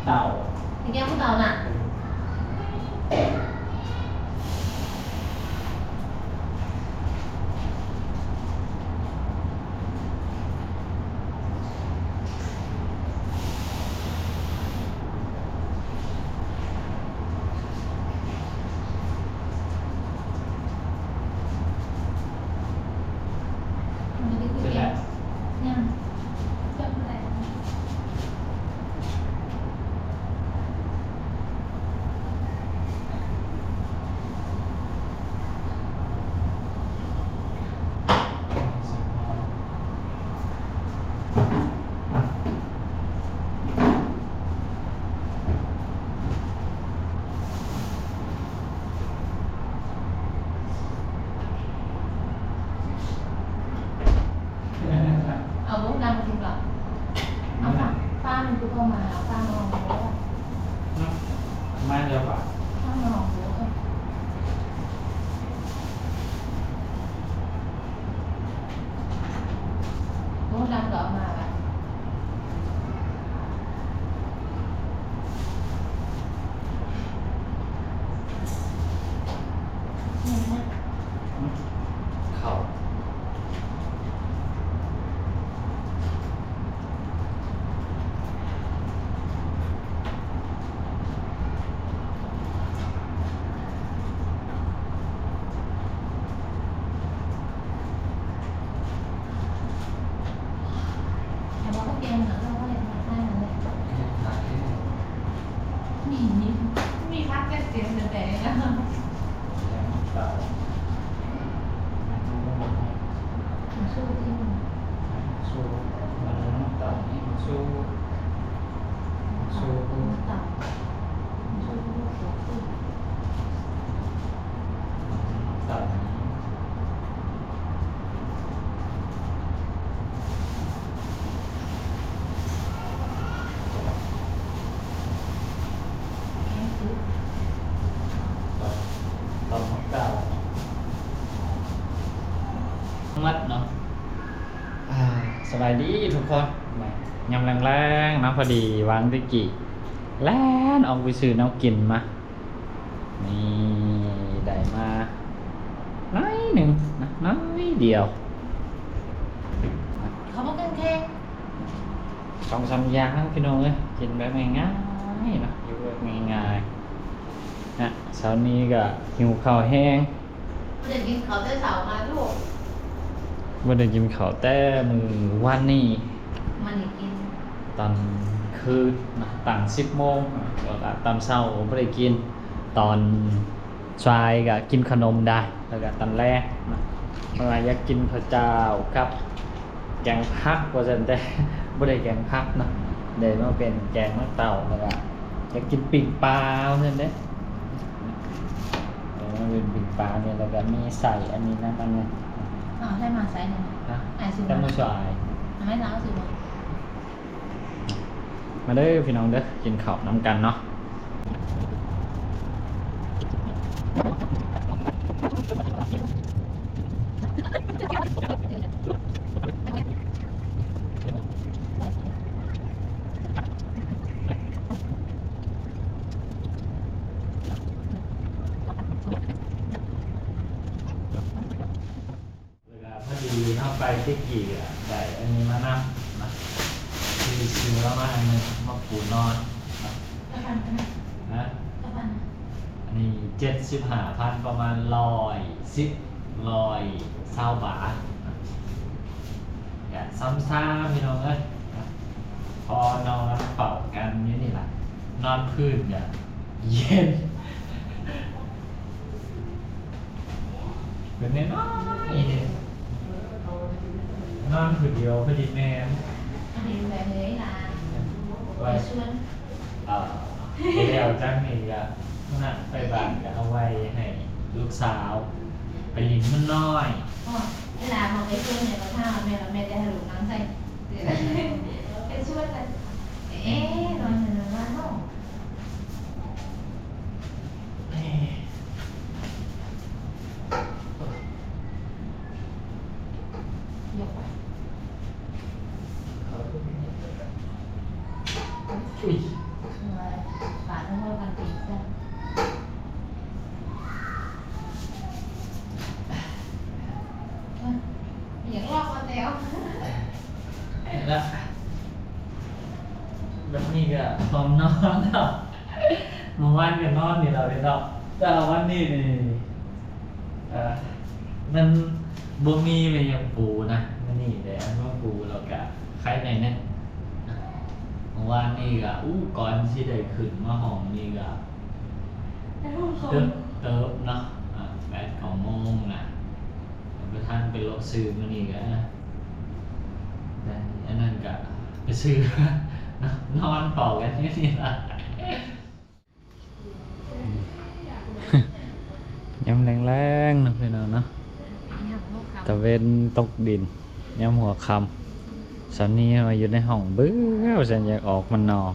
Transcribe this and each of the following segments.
เต่า thì em có tàu nè เสร็จแล้ว nha chậm lại เอาลูกดำมากินก่อนเอาป้ามันคือเข้ามาเอาป้ามาลองดูว่า มาเดียวป่ะ ป้ามาลองดูลูกดำก็เอามาแบบนี่นะ เข่าแต่ว่าก็เกมเหรอเราก็เลยทำได้นั่นแหละมีพักแค่เสียงแต่นะ เต่า มันสู้ที่มัน สู้มันเต่านี่มันสู้ สู้มันต่ำมันสู้ที่ลูกหัวขึ้น เต่านี้ แค่ซื้อ เต่าเต่าของเต่ามัดเนาะสบายดีทุกคนยำแรงๆเนาะพอดีวางตะกี้แล่นออกไปซื้อน้ำกินมานี่ได้มาน้อยหนึ่งนะน้อยเดียว เขาบอกกันแค่ สองสามอย่างพี่น้องเอ้ยกินแบบง่ายๆเนาะอยู่แบบง่ายๆนะเช้านี้ก็หิวข้าวแห้ง เด็กกินเขาจะเสามาลูก บ่ได้กินข้าวแต่มื้อวันนี้ มันอีกกิน ตอนคืนนะต่าง10 โมงแล้วก็ตอนเช้าบ่ได้กิน ตอนสายก็กินขนมได้แล้วก็ตอนแรกนะเพราะว่าอยากกินข้าวเจ้ากับแกงผักว่าซั่นแต่ บ่ได้แกงผักเนาะได้มาเป็นแกงมะเต่าแล้วก็อยากกินปิ้งปลาว่าซั่นเด้มาเป็นปิ้งปลาเนี่ยแล้วก็มีใส่อันนี้นะมันเนี่ย อ๋อให้มาใส่หนึ่ง นะ สิ แต่มื้อสาย ให้เราสิบอก มาเด้อพี่น้องเด้อกินข้าวน้ำกันเนาะเวลาพอดีเข้าไปที่กี่อ่ะได้อันนี้มานั่งนะคือซื้อแล้วมาอันนึงมาปูนอนนะ กระพันกันนะ นะ กระพัน อันนี้75,000ประมาณ120 บาทนะอย่าซ้ำซ่าพี่น้องเอ้ยนะพอนอนเป่ากันนี่แหละนอนพื้นอย่าเย็นเป็นแน่นอนนี่เนี่ยนอนผืนเดียวพอดีแม่น อันนี้แบบนี้là ไว้ ไปชวน เดี๋ยวจังนี่ก็น่ะไปบ้านก็เอาไว้ให้ลูกสาว ไปลินมันน้อย อ๋อเวลาเราไปชวนเนี่ยเราถ้าแม่เราแม่จะให้ลูกน้ำใส่ไปชวนเลยเอ๊ะนอนนอนว่าเนาะ ยกไป อุ้ย อืม ฝาทั้งหมดกันตีซะอย่างลอกมาแล้ว แล้วแบบนี้ก็พร้อมนอนเนาะเมื่อวานก็นอนนี่เราเลยเนาะแต่วันนี้นี่มันบ่มีเลยอย่างปูนะมันนี่แต่อันว่าปูเราก็ใครในนั้นเมื่อวานนี่ก็ก่อนที่ได้ขึ้นมาห้องนี่ก็เติบเนาะ8-9 โมงนะไปท่านไปลบซื้อมานี่ก็แต่อันนั้นก็ไปซื้อ นอนต่อกันนี่ละยำแรงๆนะพี่น้องเนาะตะเวนตกดินยำหัวคำสันนี้มาอยู่ในห้องเบื้อฉันอยากออกมันนอก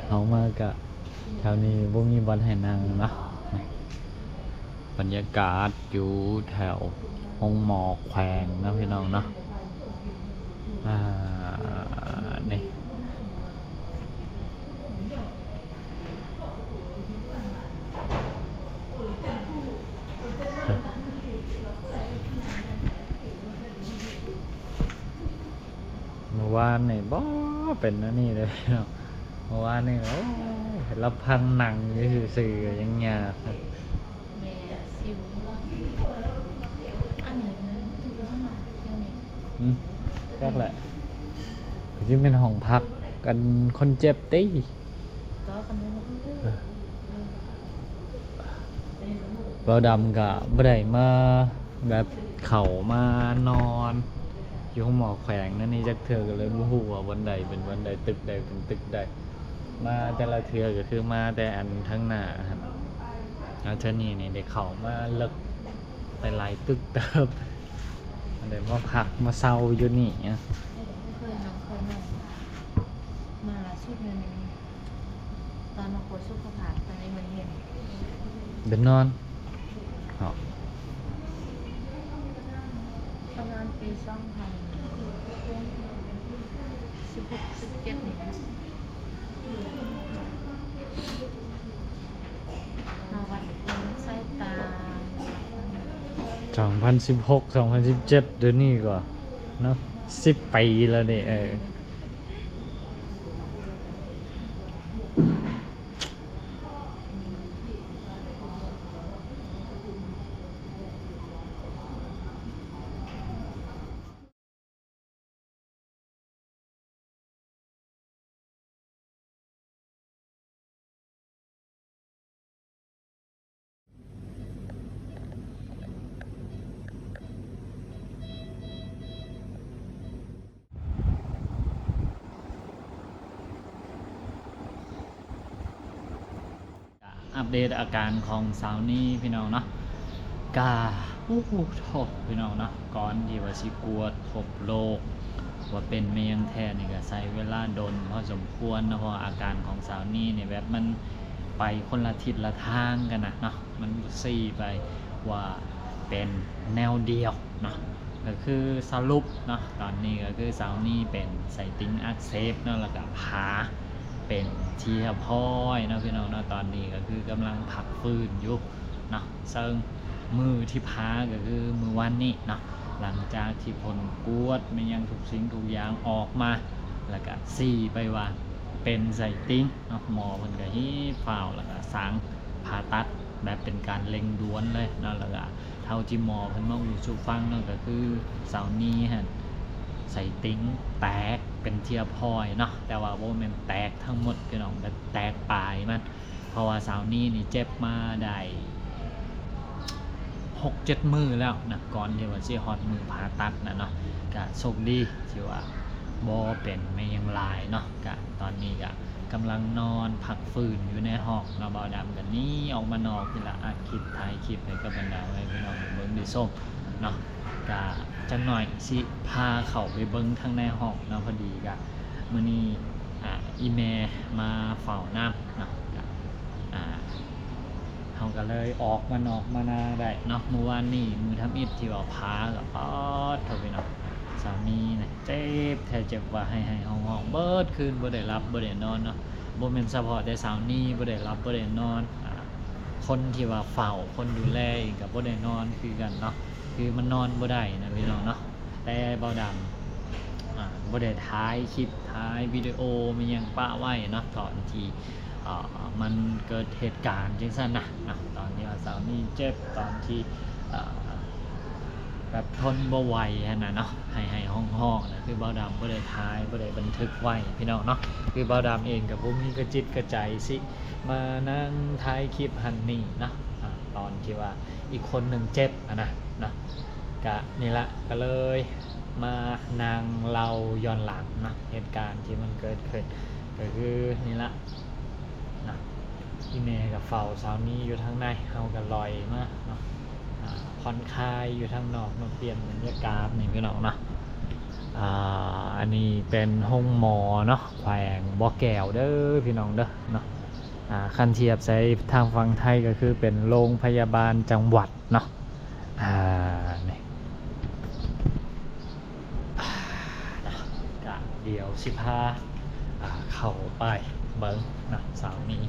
เอามากะแถวนี้บ่มีบอลให้นั่งเนาะบรรยากาศอยู่แถวห้องหมอแขวงนะพี่น้องเนาะนี่เมื่อวานนี่บ่เป็นอันนี่เลยพี่น้องเมื่อวานนี่โอ้ยเห็นรับพังหนังอยู่ซื่อๆยังยาก แม่ซิวอันนี้นะถือว่ามาเที่ยวนี้ แรกแหละที่เป็นห้องพักกันคนเจ็บตี ก็กันไม่รู้ เบาดำกะบ่ได้มาแบบเข่ามานอนอยู่ห้องหมอแขวงนั่นนี่จักเทือก็เลยบ่ฮู้ว่าวันใดเป็นวันใดตึกใดเป็นตึกใดมาแต่ละเทือก็คือมาแต่อันทั้งหน้าครับแล้วเทื่อนี้นี่ได้เข้ามาเลิกไปหลายตึกเติบมันได้มาพักมาเซาอยู่นี่เนี่ย เคยน้องเคยน้องมาชุดนึงตอนมาโคชุดเขาผ่านตอนนี้มันเห็น เดินนอนเหรอ ประมาณปี2016-17นี่มาวัดไส้ตา 2016 2017เดี๋ยวนี้ก็เนาะ10 ปีแล้วนี่อัปเดตอาการของสาวนี่พี่น้องเนาะกาโอ้โหโทษพี่น้องเนาะก่อนที่ว่าสิกวดพบโรคว่าเป็นเมียงแท้นี่ก็ใช้เวลาดนพอสมควรนะเพราะอาการของสาวนี่เนี่ยแบบมันไปคนละทิศละทางกันนะเนาะมันซี่ไปว่าเป็นแนวเดียวเนาะก็คือสรุปเนาะตอนนี้ก็คือสาวนี่เป็นไส้ติ่งอักเสบเนาะแล้วก็ผาเป็นเทียพอยเนาะพี่น้องเนาะตอนนี้ก็คือกำลังพักฟื้นอยู่เนาะซึ่งมือที่พาก็คือมือวันนี้เนาะหลังจากที่ผลกวดมันยังทุกสิ่งทุกอย่างออกมาแล้วก็ซี่ไปว่าเป็นไส้ติ่งเนาะหมอเพิ่นก็ฮีฟ้าวแล้วก็สั่งผ่าตัดแบบเป็นการเร่งด่วนเลยเนาะแล้วก็เท่าที่หมอเพิ่นมาอู้สู่ฟังเนาะก็คือเสาร์นี้ฮะไส้ติ่งแตกเป็นเทียพอยเนาะแต่ว่าบ่แม่นแตกทั้งหมดพี่น้องแต่แตกปลายมันเพราะว่าเสาร์นี้นี่เจ็บมาได้6-7 มื้อแล้วนะก่อนที่ว่าสิฮอดมื้อผ่าตัดนะเนาะก็โชคดีที่ว่าบ่เป็นไม่ยังหลายเนาะก็ตอนนี้ก็กำลังนอนพักฟื้นอยู่ในห้องเนาะบ่าวดำกันนี้ออกมานอกนี่ละอัดคลิปถ่ายคลิปให้กับบรรดาไว้พี่น้องเบิ่งได้ส้มเนาะก็จังหน่อยสิพาเข้าไปเบิ่งทางในห้องเนาะพอดีก็มื้อนี้อีเมมาเฝ้าน้ำเนาะก็เขาก็เลยออกมานอกมานาได้เนาะเมื่อวานนี่มือทำอิฐที่ว่าพากับป๊อดเท่าไปเนาะ สามีเนี่ยเจ็บแท้เจ็บว่าให้ห้องเบิดคืนบ่ได้รับบ่ได้นอนเนาะบ่แม่นเฉพาะแต่สาวนี้บ่ได้รับบ่ได้นอนคนที่ว่าเฝ้าคนดูแลอีกก็บ่ได้นอนคือกันเนาะคือมันนอนบ่ได้นะพี่น้องเนาะแต่เบาดำบ่ได้ถ่ายคลิปถ่ายวิดีโอมีหยังปะไว้เนาะตอนที่มันเกิดเหตุการณ์จังซั่นนะตอนที่ว่าสาวนี้เจ็บตอนที่แบบทนบ่ไหวหั่นน่ะเนาะให้ห้องๆนะคือเบาดำบ่ได้ถ่ายบ่ได้บันทึกไว้พี่น้องเนาะคือเบาดำเองก็บ่มีกระจิตกระใจสิมานั่งถ่ายคลิปหั่นนี่เนาะตอนที่ว่าอีกคนหนึงเจ็บนะก็นี่ละก็เลยมานั่งเล่าย้อนหลังนะเหตุการณ์ที่มันเกิดขึ้นก็คือนี่ละนะอีเมกับเฝ้าสาวนี้อยู่ทางในเฮาก็ลอยมาเนาะผ่อนคลายอยู่ทางนอกมาเปลี่ยนบรรยากาศนี่พี่น้องนะอันนี้เป็นห้องหมอเนาะแขวงบ่อแก้วเด้อพี่น้องเด้อเนาะคันเทียบใช้ทางฝั่งไทยก็คือเป็นโรงพยาบาลจังหวัดเนาะนี่ก็เดี๋ยวสิพาเข้าไปเบิ้งนะสาวนี้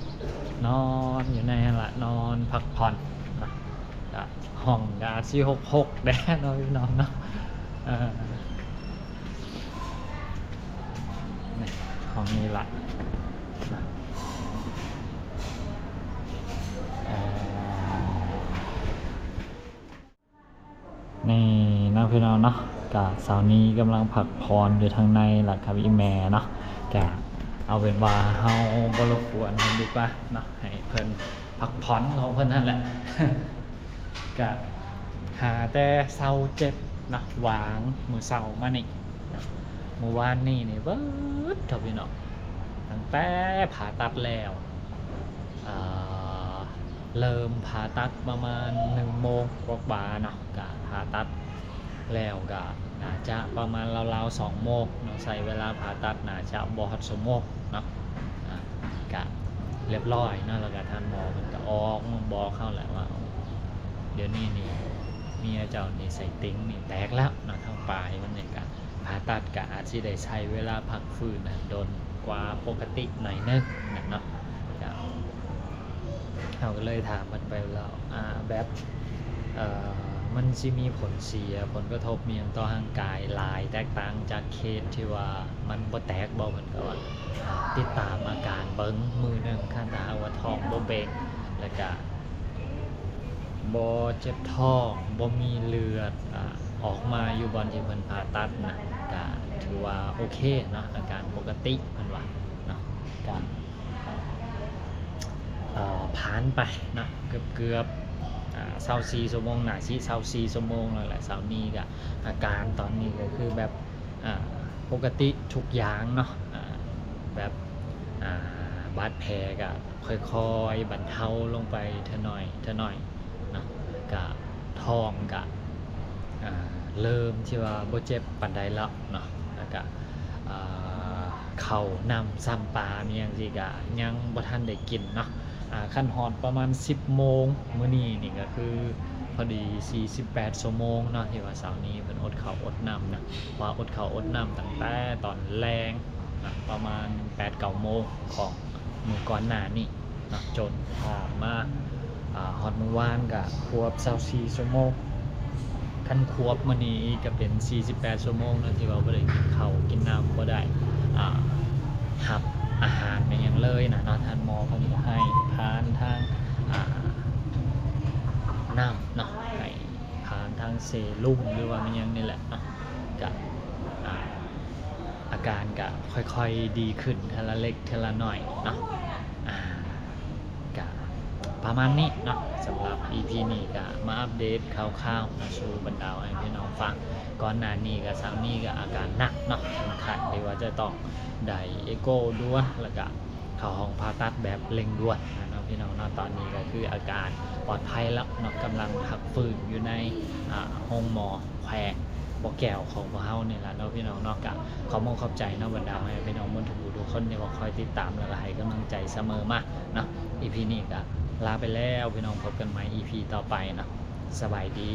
นอนอยู่ในนั่นละนอนพักผ่อนนะห้องกาซี่66แน่นอนพี่น้องเนาะนี่ห้องนี้ละนี่นะพี่น้องเนาะกะสาวนี้กำลังผักพรอยู่ทางในหลักครับอีแม่เนาะกะเอาเป็นว่าเฮาบ่รบกวนเพิ่นดีกว่าเนาะให้เพิ่นพักผ่อนของเพิ่นนั่นแหละ กะหาแต่เศร้าเจ็บนะวางมือเศร้ามานี่เมื่อวานนี่เบิดครับพี่น้องตั้งแต่ผ่าตัดแล้วเริ่มผ่าตัดประมาณ1 โมงกว่าๆเนาะกะผ่าตัดแล้วก็น่าจะประมาณราวๆ2 โมงเนาะใส่เวลาผ่าตัดน่าจะบ่ฮอด2 โมงเนาะกะเรียบร้อยเนาะแล้วก็ท่านหมอเพิ่นก็ออกมาบอกเข้าแหละว่าเดี๋ยวนี้นี่เมียเจ้านี่ใส่ติ้งนี่แตกแล้วเนาะทางปลายมันเนี่ยกะผ่าตัดกะอาจสิได้ใช้เวลาพักฟื้นโดนกว่าปกติหน่อยนึงเนาะเราก็เลยถามมันไปแล้วแบบมันสิมีผลเสียผลกระทบมีอย่างต่อร่างกายหลายแตกต่างจากเคสที่ว่ามันบ่แตกบ่เหมือนกับว่าติดตามอาการเบิ้งมือหนึ่งข้างตาว่าท้องบ่เบ่งแล้วก็บ่เจ็บท้องบ่มีเลือดออกมาอยู่บอนที่เพิ่นผ่าตัดนะก็ถือว่าโอเคเนาะอาการปกติเพิ่นว่าเนาะก็ผ่านไปนะเกือบ24 ชั่วโมงหน้าสิ24 ชั่วโมงแล้วแหละสาวนี้ก็อาการตอนนี้ก็คือแบบปกติทุกอย่างเนาะแบบบาดแผลก็ค่อยๆบรรเทาลงไปเท่าน้อยเนาะก็ท้องก็เริ่มที่ว่าบ่เจ็บปานใดแล้วเนาะแล้วก็ข้าวนำซ้ำปลามีอย่างสิก็ยังบ่ทันได้กินเนาะขั้นฮอดประมาณ10 โมงมื้อนี้นี่ก็คือพอดี48 ชั่วโมงเนาะที่ว่าเสาร์นี้เพิ่นอดข้าวอดน้ำนะว่าอดข้าวอดน้ำตั้งแต่ตอนแลงนะประมาณ 8-9 โมงของมื้อก่อนหน้านี้เนาะจนผ่านมาฮอดมื้อวานก็ควบ24 ชั่วโมงคันควบมื้อนี้ก็เป็น48 ชั่วโมงเนาะที่ว่าบ่ได้กินข้าวกินน้ำบ่ได้รับอาหารเป็นอย่างเลยนะเนาะท่านหมอเพิ่นก็ให้ผ่านทางน้ำเนาะให้ผ่านทางเซรุ่มหรือว่ามันยังนี่แหละเนาะก็อาการก็ค่อยๆดีขึ้นทีละเล็กทีละหน่อยเนาะก็ประมาณนี้เนาะสำหรับ EP นี้ก็มาอัปเดตคร่าวๆนะสู่บรรดาให้พี่น้องฟังก่อนหน้านี้ก็สาวนี้ก็อาการหนักเนาะถึงขั้นที่ว่าจะต้องได้เอโก้ด่วนแล้วก็เข้าห้องผ่าตัดแบบเร่งด่วนนะพี่น้องเนาะตอนนี้ก็คืออาการปลอดภัยแล้วเนาะกำลังพักฟื้นอยู่ในห้องหมอแขวงบ่อแก้วของพวกเฮานี่แหละเนาะพี่น้องเนาะก็ขอมขอบใจเนาะบรรดาให้พี่น้องทุกคนที่ว่าคอยติดตามและให้กำลังใจเสมอมาเนาะ EP นี้ก็ลาไปแล้วพี่น้องพบกันใหม่ EP ต่อไปเนาะสบายดี